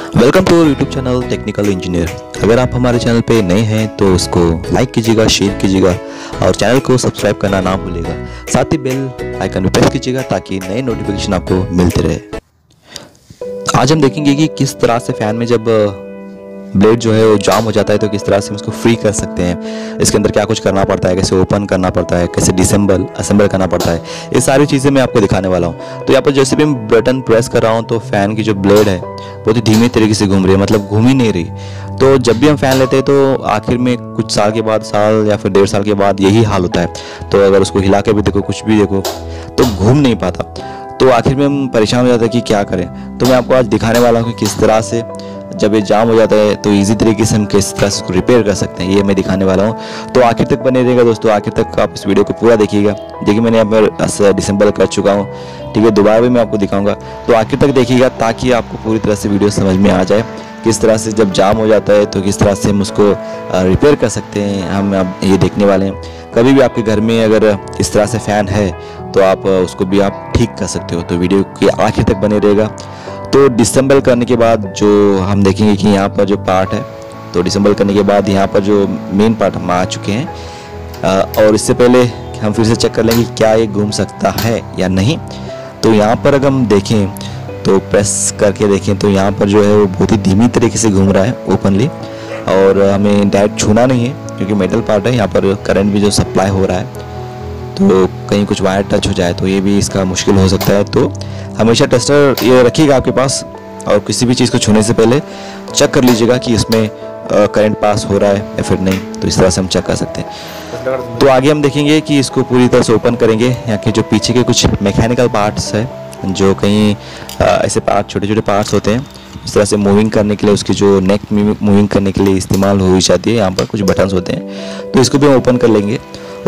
Welcome to YouTube channel technical engineer. अगर आप हमारे चैनल पे नए हैं तो उसको लाइक कीजिएगा, शेयर कीजिएगा और चैनल को सब्सक्राइब करना ना भूलिएगा। साथ ही बेल आइकन भी प्रेस कीजिएगा ताकि नए नोटिफिकेशन आपको मिलते रहे। आज हम देखेंगे कि किस तरह से फ़ैन में जब ब्लेड जो है वो जाम हो जाता है तो किस तरह से हम इसको फ्री कर सकते हैं। इसके अंदर क्या कुछ करना पड़ता है, कैसे ओपन करना पड़ता है, कैसे असेंबल करना पड़ता है, ये सारी चीज़ें मैं आपको दिखाने वाला हूँ। तो यहाँ पर जैसे भी मैं बटन प्रेस कर रहा हूँ तो फ़ैन की जो ब्लेड है बहुत ही धीमी तरीके से घूम रही है, मतलब घूम ही नहीं रही। तो जब भी हम फ़ैन लेते हैं तो आखिर में कुछ साल के बाद, साल या फिर 1.5 साल के बाद यही हाल होता है। तो अगर उसको हिला के भी देखो, कुछ भी देखो, तो घूम नहीं पाता। तो आखिर में हम परेशान हो जाते हैं कि क्या करें। तो मैं आपको आज दिखाने वाला हूँ कि किस तरह से जब ये जाम हो जाता है तो इजी तरीके से हम किस तरह से उसको रिपेयर कर सकते हैं, ये मैं दिखाने वाला हूँ। तो आखिर तक बने रहिएगा दोस्तों, आखिर तक आप इस वीडियो को पूरा देखिएगा। देखिए मैंने यहाँ पर डिसेंबल कर चुका हूँ, ठीक है, दोबारा भी मैं आपको दिखाऊंगा। तो आखिर तक देखिएगा ताकि आपको पूरी तरह से वीडियो समझ में आ जाए किस तरह से जब जाम हो जाता है तो किस तरह से हम उसको रिपेयर कर सकते हैं। हम अब ये देखने वाले हैं। कभी भी आपके घर में अगर इस तरह से फ़ैन है तो आप उसको भी आप ठीक कर सकते हो। तो वीडियो के आखिर तक बने रहेगा। तो डिसेंबल करने के बाद जो हम देखेंगे कि यहाँ पर जो पार्ट है, तो डिसेंबल करने के बाद यहाँ पर जो मेन पार्ट हम आ चुके हैं। और इससे पहले हम फिर से चेक कर लेंगे क्या ये घूम सकता है या नहीं। तो यहाँ पर अगर हम देखें तो प्रेस करके देखें तो यहाँ पर जो है वो बहुत ही धीमी तरीके से घूम रहा है ओपनली, और हमें डायरेक्ट छूना नहीं है क्योंकि मेटल पार्ट है। यहाँ पर करंट भी जो सप्लाई हो रहा है तो कहीं कुछ वायर टच हो जाए तो ये भी इसका मुश्किल हो सकता है। तो हमेशा टेस्टर ये रखिएगा आपके पास, और किसी भी चीज़ को छूने से पहले चेक कर लीजिएगा कि इसमें करंट पास हो रहा है या फिर नहीं। तो इस तरह से हम चेक कर सकते हैं। तो आगे हम देखेंगे कि इसको पूरी तरह से ओपन करेंगे। यहाँ के जो पीछे के कुछ मैकेनिकल पार्ट्स है, जो कहीं ऐसे पार्ट, छोटे छोटे पार्ट्स होते हैं, इस तरह से मूविंग करने के लिए, उसकी जो नेक मूविंग करने के लिए इस्तेमाल हो जाती है। यहाँ पर कुछ बटन्स होते हैं तो इसको भी हम ओपन कर लेंगे।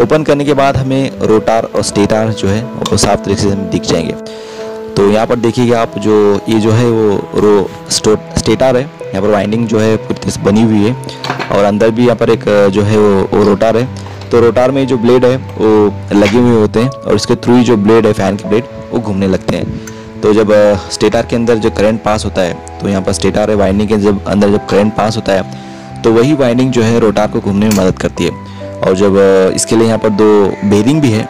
ओपन करने के बाद हमें रोटार और स्टेटर जो है वो साफ तरीके से हमें दिख जाएंगे। तो यहाँ पर देखिएगा आप, जो ये जो है वो स्टेटर है। यहाँ पर वाइंडिंग जो है पूरी तरह से बनी हुई है, और अंदर भी यहाँ पर एक जो है वो रोटार है। तो रोटार में जो ब्लेड है वो लगे हुए होते हैं, और इसके थ्रू ही जो ब्लेड है, फ़ैन के ब्लेड, वो घूमने लगते हैं। तो जब स्टेटर के अंदर जो करंट पास होता है, तो यहाँ पर स्टेटर है, वाइंडिंग के अंदर जब करंट पास होता है तो वही वाइंडिंग जो है रोटार को घूमने में मदद करती है। और जब इसके लिए यहाँ पर 2 बेरिंग भी है,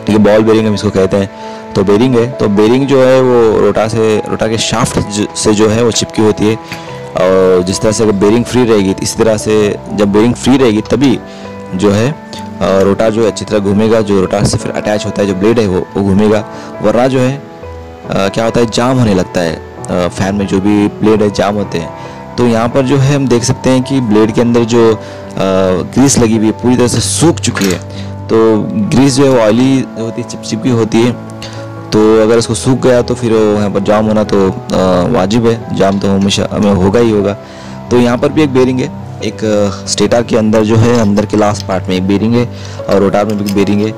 ठीक है, बॉल बेरिंग हम इसको कहते हैं। तो बेरिंग है, तो बेरिंग जो है वो रोटार के शाफ्ट से जो है वो चिपकी होती है। और जिस तरह से अगर बेरिंग फ्री रहेगी, इसी तरह से जब बेरिंग फ्री रहेगी तभी जो है रोटार जो है अच्छी तरह घूमेगा। जो रोटार से फिर अटैच होता है जो ब्लेड है वो घूमेगा। वरना जो है क्या होता है, जाम होने लगता है। फ़ैन में जो भी ब्लेड है जाम होते हैं। तो यहाँ पर जो है हम देख सकते हैं कि ब्लेड के अंदर जो ग्रीस लगी हुई है पूरी तरह से सूख चुकी है। तो ग्रीस जो है वो ऑयली होती है, चिपचिपी होती है। तो अगर इसको सूख गया तो फिर यहाँ पर जाम होना तो वाजिब है, जाम तो हमेशा हमें होगा ही होगा। तो यहाँ पर भी एक बेरिंग है, एक स्टेटर के अंदर जो है अंदर के लास्ट पार्ट में एक बेरिंग है, और रोटार में भी एक बेरिंग है।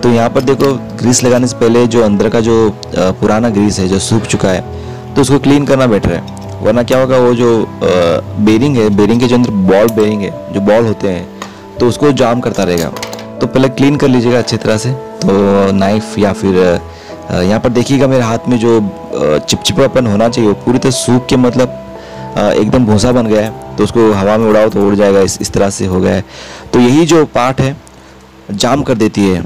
तो यहाँ पर देखो, ग्रीस लगाने से पहले जो अंदर का जो पुराना ग्रीस है जो सूख चुका है तो उसको क्लीन करना बेटर है। वरना क्या होगा, वो जो बेरिंग है, बेरिंग के जो अंदर बॉल बेरिंग है, जो बॉल होते हैं, तो उसको जाम करता रहेगा। तो पहले क्लीन कर लीजिएगा अच्छी तरह से। तो नाइफ या फिर यहाँ पर देखिएगा मेरे हाथ में जो चिपचिपापन होना चाहिए वो पूरी तरह सूख के, मतलब एकदम भूसा बन गया है। तो उसको हवा में उड़ाओ तो उड़ जाएगा, इस तरह से हो गया है। तो यही जो पार्ट है जाम कर देती है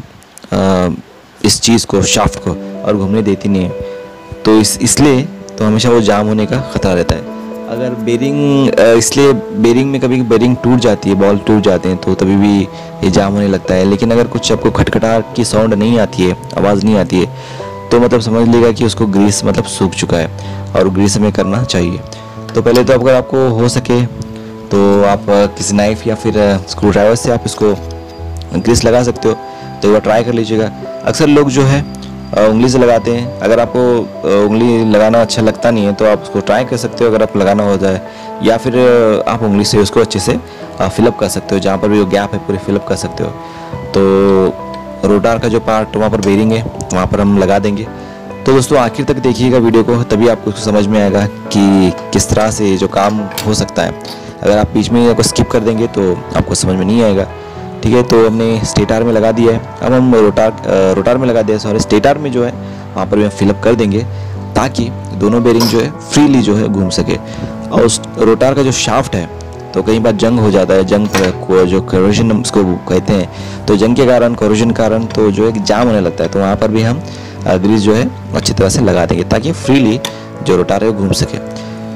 इस चीज़ को, शाफ्ट को, और घूमने देती नहीं है। तो इसलिए तो हमेशा वो जाम होने का ख़तरा रहता है। अगर बेरिंग, इसलिए बेरिंग में कभी बेरिंग टूट जाती है, बॉल टूट जाते हैं तो तभी भी ये जाम होने लगता है। लेकिन अगर कुछ आपको खटखटाहट की साउंड नहीं आती है, आवाज़ नहीं आती है, तो मतलब समझ लीजिएगा कि उसको ग्रीस मतलब सूख चुका है, और ग्रीस हमें करना चाहिए। तो पहले तो अगर आपको हो सके तो आप किसी नाइफ या फिर स्क्रू ड्राइवर से आप इसको ग्रीस लगा सकते हो। तो वह ट्राई कर लीजिएगा। अक्सर लोग जो है उंगली से लगाते हैं। अगर आपको उंगली लगाना अच्छा लगता नहीं है तो आप उसको ट्राई कर सकते हो, अगर आप लगाना हो जाए, या फिर आप उंगली से उसको अच्छे से फिलअप कर सकते हो। जहाँ पर भी वो गैप है पूरे फिलअप कर सकते हो। तो रोटार का जो पार्ट वहाँ पर बेरिंग है वहाँ पर हम लगा देंगे। तो दोस्तों आखिर तक देखिएगा वीडियो को, तभी आपको समझ में आएगा कि किस तरह से जो काम हो सकता है। अगर आप बीच में आपको स्किप कर देंगे तो आपको समझ में नहीं आएगा, ठीक है। तो हमने स्टेटर में लगा दिया है। अब हम रोटार में लगा दिया, सॉरी, स्टेटर में जो है वहाँ पर भी हम फिलअप कर देंगे ताकि दोनों बेरिंग जो है फ्रीली जो है घूम सके। और उस रोटार का जो शाफ्ट है तो कई बार जंग हो जाता है, जंग को जो कोरोजन उसको कहते हैं, तो जंग के कारण, कोरोजन कारण तो जो है जाम होने लगता है। तो वहाँ पर भी हम ग्रीस जो है अच्छी तरह से लगा देंगे ताकि फ्रीली जो रोटार है वो घूम सके।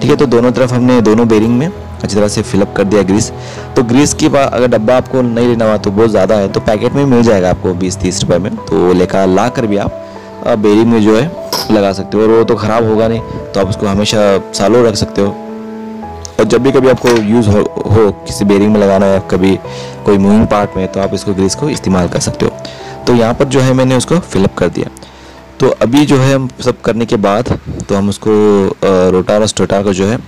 ठीक है, तो दोनों तरफ हमने दोनों बेरिंग में अच्छी तरह से फिलअप कर दिया ग्रीस। तो ग्रीस की अगर डब्बा आपको नहीं लेना हुआ तो बहुत ज़्यादा है तो पैकेट में मिल जाएगा आपको 20-30 रुपये में, तो लेकर ला कर भी आप बेरिंग में जो है लगा सकते हो। और वो तो ख़राब होगा नहीं, तो आप उसको हमेशा सालों रख सकते हो। और जब भी कभी आपको यूज़ हो किसी बेरिंग में लगाना है, कभी कोई मूविंग पार्ट में, तो आप इसको ग्रीस को इस्तेमाल कर सकते हो। तो यहाँ पर जो है मैंने उसको फिलअप कर दिया। तो अभी जो है हम सब करने के बाद तो हम उसको रोटार और स्टेटर को जो है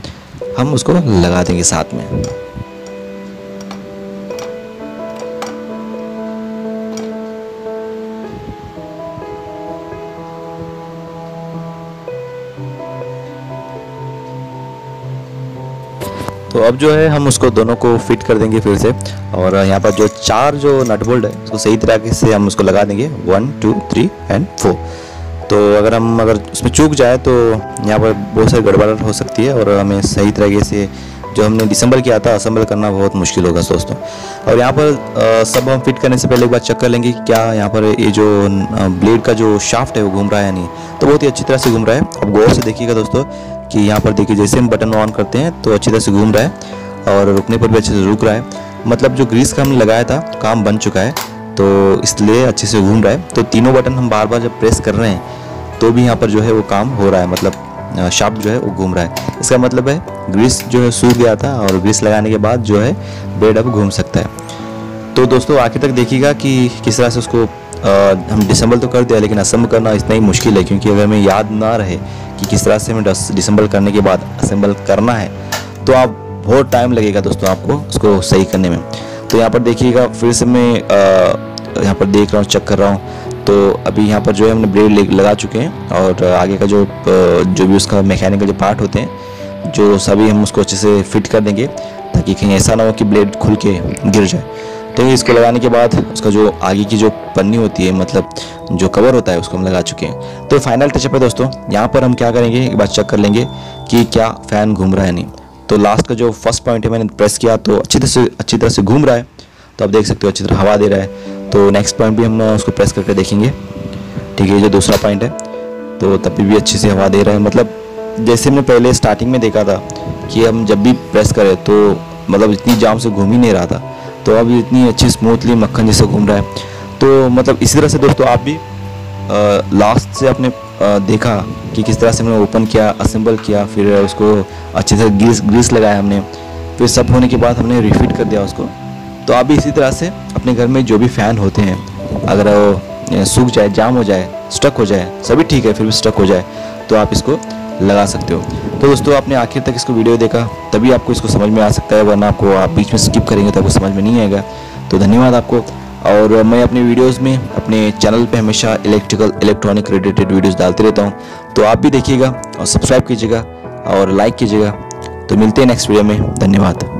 हम उसको लगा देंगे साथ में। तो अब जो है हम उसको दोनों को फिट कर देंगे फिर से। और यहाँ पर जो 4 जो नट बोल्ट है उसको सही तरीके से हम उसको लगा देंगे 1, 2, 3 एंड 4। तो अगर उसमें चूक जाए तो यहाँ पर बहुत सारी गड़बड़ हो सकती है और हमें सही तरीके से जो हमने डिसेंबल किया था असेंबल करना बहुत मुश्किल होगा दोस्तों। और यहाँ पर सब हम फिट करने से पहले एक बार चेक कर लेंगे कि क्या यहाँ पर ये जो ब्लेड का जो शाफ्ट है वो घूम रहा है या नहीं। तो बहुत ही अच्छी तरह से घूम रहा है। अब गौर से देखिएगा दोस्तों कि यहाँ पर देखिए जैसे हम बटन ऑन करते हैं तो अच्छी तरह से घूम रहा है और रुकने पर भी अच्छे से रुक रहा है। मतलब जो ग्रीस का हमने लगाया था काम बन चुका है, तो इसलिए अच्छे से घूम रहा है। तो तीनों बटन हम बार बार जब प्रेस कर रहे हैं तो भी यहाँ पर जो है वो काम हो रहा है, मतलब शाफ्ट जो है वो घूम रहा है। इसका मतलब है ग्रीस जो है सूख गया था और ग्रीस लगाने के बाद जो है ब्लेड अब घूम सकता है। तो दोस्तों आखिर तक देखिएगा कि किस तरह से उसको हम डिसेंबल तो कर दिया, लेकिन असेंबल करना इतना ही मुश्किल है, क्योंकि अगर हमें याद ना रहे कि किस तरह से हमें डिसेंबल करने के बाद असेंबल करना है तो आप बहुत टाइम लगेगा दोस्तों आपको उसको सही करने में। तो यहाँ पर देखिएगा फिर से मैं यहाँ पर देख रहा हूँ, चेक कर रहा हूँ। तो अभी यहाँ पर जो है हमने ब्लेड लगा चुके हैं और आगे का जो भी उसका मैकेनिकल जो पार्ट होते हैं जो सभी हम उसको अच्छे से फिट कर देंगे ताकि कहीं ऐसा ना हो कि ब्लेड खुल के गिर जाए। तो इसको लगाने के बाद उसका जो आगे की जो पन्नी होती है, मतलब जो कवर होता है, उसको हम लगा चुके हैं। तो फाइनल टचअप है दोस्तों। यहाँ पर हम क्या करेंगे, एक बार चेक कर लेंगे कि क्या फ़ैन घूम रहा है नहीं। तो लास्ट का जो फर्स्ट पॉइंट है मैंने प्रेस किया तो अच्छी तरह से घूम रहा है। तो आप देख सकते हो अच्छी तरह हवा दे रहा है। तो नेक्स्ट पॉइंट भी हम उसको प्रेस करके देखेंगे। ठीक है, जो दूसरा पॉइंट है तो तभी भी अच्छी से हवा दे रहा है। मतलब जैसे हमने पहले स्टार्टिंग में देखा था कि हम जब भी प्रेस करें तो मतलब इतनी जाम से घूम ही नहीं रहा था, तो अब इतनी अच्छी स्मूथली मक्खन जैसे घूम रहा है। तो मतलब इसी तरह से दोस्तों आप भी लास्ट से आपने देखा कि किस तरह से हमने ओपन किया, असेंबल किया, फिर उसको अच्छे से ग्रीस लगाया हमने, फिर सब होने के बाद हमने रिफिट कर दिया उसको। तो आप भी इसी तरह से अपने घर में जो भी फ़ैन होते हैं अगर वो सूख जाए, जाम हो जाए, स्टक हो जाए, सभी ठीक है, फिर भी स्टक हो जाए तो आप इसको लगा सकते हो। तो दोस्तों आपने आखिर तक इसको वीडियो देखा तभी आपको इसको समझ में आ सकता है, वरना आपको आप बीच में स्किप करेंगे तो आपको समझ में नहीं आएगा। तो धन्यवाद आपको। और मैं अपने वीडियोस में अपने चैनल पे हमेशा इलेक्ट्रॉनिक रिलेटेड वीडियोस डालते रहता हूँ, तो आप भी देखिएगा और सब्सक्राइब कीजिएगा और लाइक कीजिएगा। तो मिलते हैं नेक्स्ट वीडियो में। धन्यवाद।